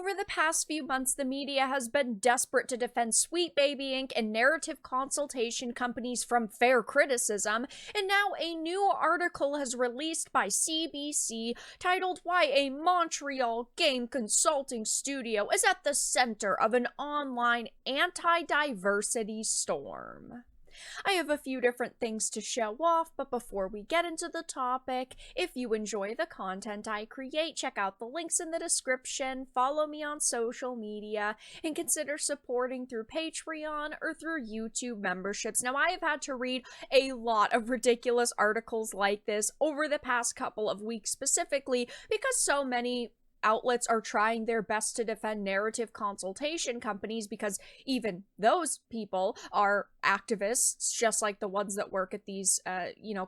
over the past few months, the media has been desperate to defend Sweet Baby Inc. and narrative consultation companies from fair criticism, and now a new article has released by CBC titled "Why a Montreal Game Consulting Studio is at the Center of an Online Anti-Diversity Storm." I have a few different things to show off, but before we get into the topic, if you enjoy the content I create, check out the links in the description, follow me on social media, and consider supporting through Patreon or through YouTube memberships. Now, I have had to read a lot of ridiculous articles like this over the past couple of weeks specifically because so many outlets are trying their best to defend narrative consultation companies because even those people are activists, just like the ones that work at these,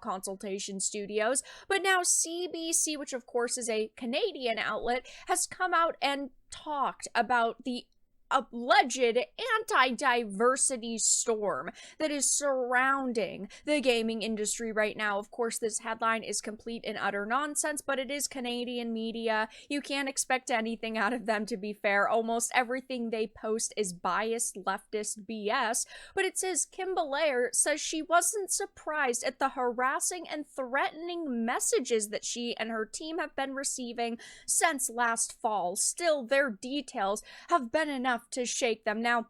consultation studios. But now CBC, which of course is a Canadian outlet, has come out and talked about the alleged anti-diversity storm that is surrounding the gaming industry right now. Of course, this headline is complete and utter nonsense, but it is Canadian media. You can't expect anything out of them, to be fair. Almost everything they post is biased leftist BS, but it says Kim Belair says she wasn't surprised at the harassing and threatening messages that she and her team have been receiving since last fall. Still, their details have been enough to shake them. Now,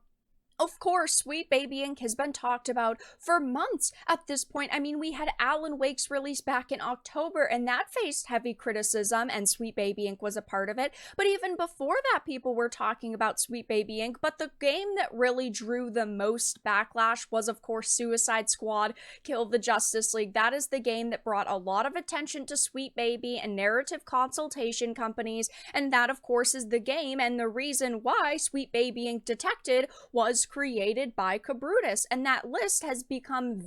of course, Sweet Baby Inc. has been talked about for months at this point. I mean, we had Alan Wake's release back in October, and that faced heavy criticism, and Sweet Baby Inc. was a part of it. But even before that, people were talking about Sweet Baby Inc. But the game that really drew the most backlash was, of course, Suicide Squad Kill the Justice League. That is the game that brought a lot of attention to Sweet Baby and narrative consultation companies, and that, of course, is the game and the reason why Sweet Baby Inc. Detected was created by Cabrutus, and that list has become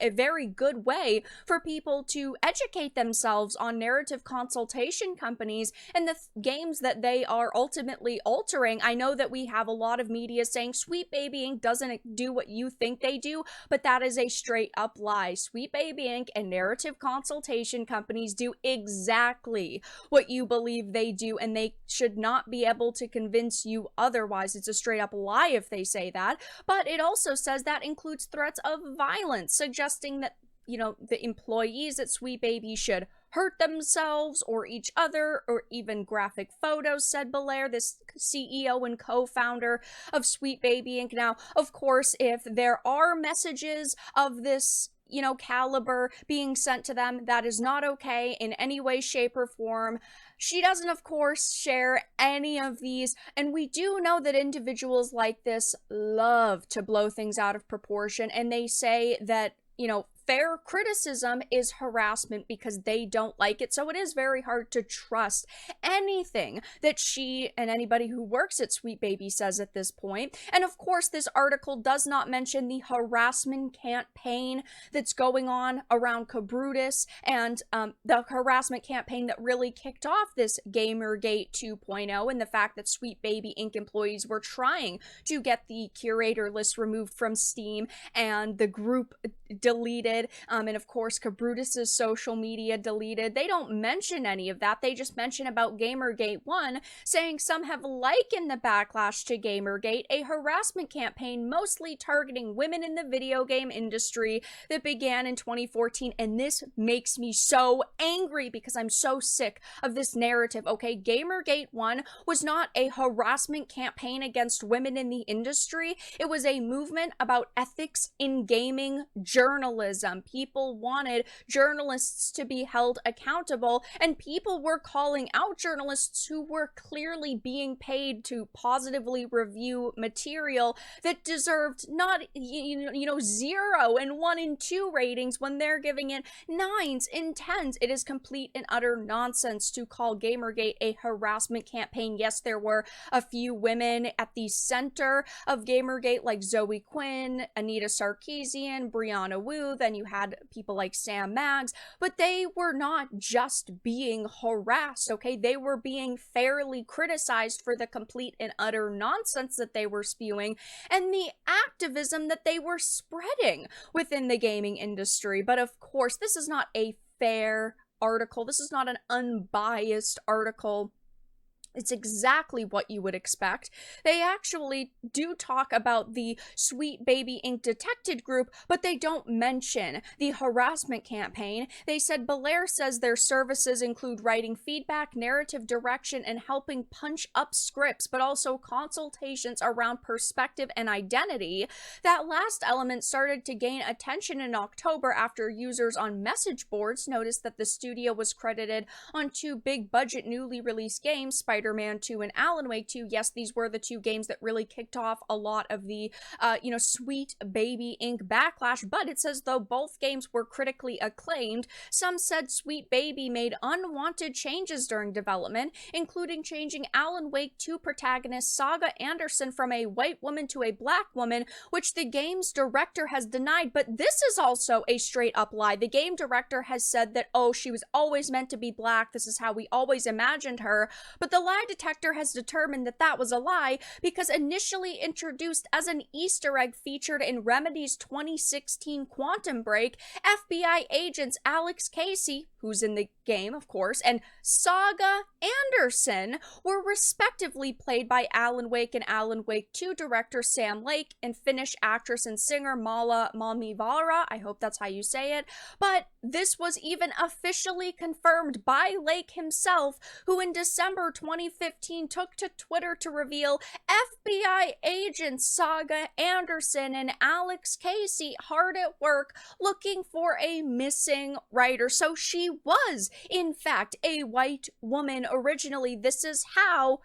a very good way for people to educate themselves on narrative consultation companies and the games that they are ultimately altering. I know that we have a lot of media saying Sweet Baby Inc. doesn't do what you think they do, but that is a straight up lie. Sweet Baby Inc. and narrative consultation companies do exactly what you believe they do, and they should not be able to convince you otherwise. It's a straight up lie if they say that, but it also says that includes threats of violence, suggesting that, the employees at Sweet Baby should hurt themselves or each other, or even graphic photos, said Belair, this CEO and co-founder of Sweet Baby Inc. Now, of course, if there are messages of this caliber being sent to them, that is not okay in any way, shape, or form. She doesn't, of course, share any of these, and we do know that individuals like this love to blow things out of proportion, and they say that, fair criticism is harassment because they don't like it. So it is very hard to trust anything that she and anybody who works at Sweet Baby says at this point. And of course, this article does not mention the harassment campaign that's going on around Cabrutus and the harassment campaign that really kicked off this Gamergate 2.0, and the fact that Sweet Baby Inc. employees were trying to get the curator list removed from Steam and the group deleted, and of course Cabrutus's social media deleted. They don't mention any of that. They just mention about Gamergate 1, saying some have likened the backlash to Gamergate, a harassment campaign mostly targeting women in the video game industry that began in 2014. And this makes me so angry because I'm so sick of this narrative. Okay, Gamergate 1 was not a harassment campaign against women in the industry. It was a movement about ethics in gaming journalism. People wanted journalists to be held accountable, and people were calling out journalists who were clearly being paid to positively review material that deserved not, 0 and 1 and 2 ratings when they're giving it 9s and 10s. It is complete and utter nonsense to call Gamergate a harassment campaign. Yes, there were a few women at the center of Gamergate, like Zoe Quinn, Anita Sarkeesian, Brianna Wu, then you had people like Sam Maggs, but they were not just being harassed, okay? They were being fairly criticized for the complete and utter nonsense that they were spewing and the activism that they were spreading within the gaming industry. But of course, this is not a fair article. This is not an unbiased article. It's exactly what you would expect. They actually do talk about the Sweet Baby Inc. Detected group, but they don't mention the harassment campaign. They said Belair says their services include writing feedback, narrative direction, and helping punch up scripts, but also consultations around perspective and identity. That last element started to gain attention in October after users on message boards noticed that the studio was credited on two big budget newly released games, Spider-Man 2 and Alan Wake 2. Yes, these were the two games that really kicked off a lot of the, Sweet Baby Inc. backlash, but it says though both games were critically acclaimed, some said Sweet Baby made unwanted changes during development, including changing Alan Wake 2 protagonist Saga Anderson from a white woman to a black woman, which the game's director has denied, but this is also a straight-up lie. The game director has said that, oh, she was always meant to be black, this is how we always imagined her, but the lie detector has determined that that was a lie because initially introduced as an Easter egg featured in Remedy's 2016 Quantum Break, FBI agents Alex Casey, who's in the game, of course, and Saga Anderson were respectively played by Alan Wake and Alan Wake 2 director Sam Lake and Finnish actress and singer Mala Vara. I hope that's how you say it. But this was even officially confirmed by Lake himself, who in December 2015 took to Twitter to reveal FBI agents Saga Anderson and Alex Casey hard at work looking for a missing writer. So she was, in fact, a white woman originally. This is how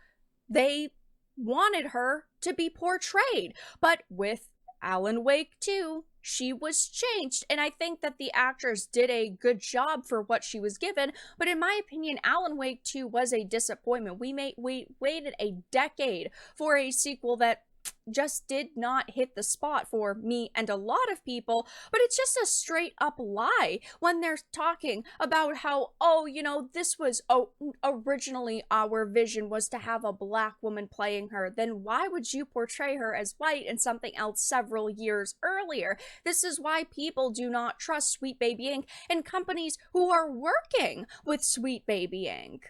they wanted her to be portrayed. But with Alan Wake 2, she was changed, and I think that the actress did a good job for what she was given, but in my opinion, Alan Wake 2 was a disappointment. We waited a decade for a sequel that just did not hit the spot for me and a lot of people, but it's just a straight up lie when they're talking about how, oh, this was, originally our vision was to have a black woman playing her. Then why would you portray her as white in something else several years earlier? This is why people do not trust Sweet Baby Inc. and companies who are working with Sweet Baby Inc.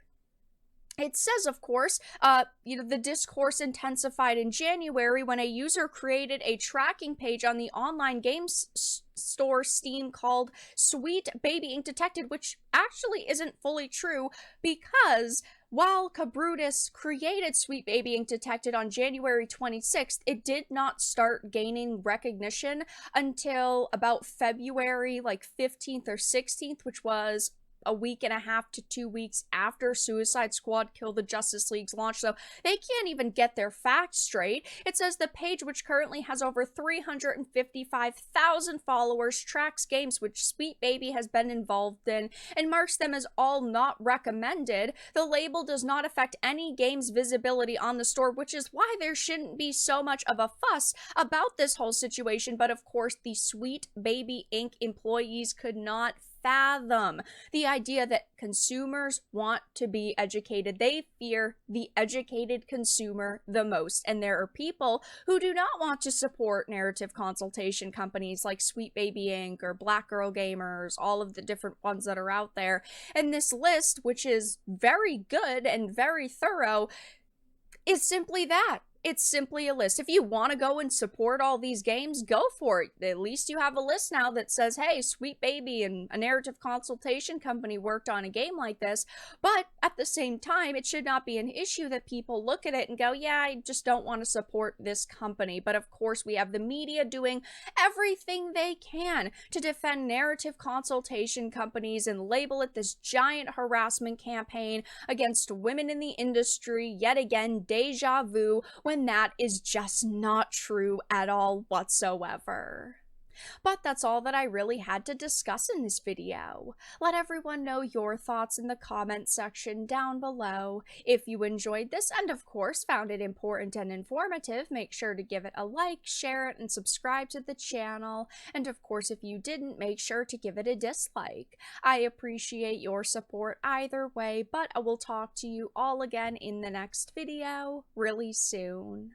It says, of course, the discourse intensified in January when a user created a tracking page on the online games store Steam called Sweet Baby Inc. Detected, which actually isn't fully true because while Cabrutus created Sweet Baby Inc. Detected on January 26th, it did not start gaining recognition until about February 15th or 16th, which was a week and a half to 2 weeks after Suicide Squad Kill the Justice League's launch, so they can't even get their facts straight. It says the page, which currently has over 355,000 followers, tracks games which Sweet Baby has been involved in and marks them as all not recommended. The label does not affect any game's visibility on the store, which is why there shouldn't be so much of a fuss about this whole situation, but of course the Sweet Baby Inc. employees could not fathom the idea that consumers want to be educated. They fear the educated consumer the most, and there are people who do not want to support narrative consultation companies like Sweet Baby Inc. or Black Girl Gamers, all of the different ones that are out there. And this list, which is very good and very thorough, is simply that. It's simply a list. If you want to go and support all these games, go for it. At least you have a list now that says, hey, Sweet Baby and a narrative consultation company worked on a game like this. But at the same time, it should not be an issue that people look at it and go, yeah, I just don't want to support this company. But of course, we have the media doing everything they can to defend narrative consultation companies and label it this giant harassment campaign against women in the industry. Yet again, deja vu, when that is just not true at all whatsoever. But that's all that I really had to discuss in this video. Let everyone know your thoughts in the comment section down below. If you enjoyed this and of course found it important and informative, make sure to give it a like, share it, and subscribe to the channel. And of course, if you didn't, make sure to give it a dislike. I appreciate your support either way, but I will talk to you all again in the next video really soon.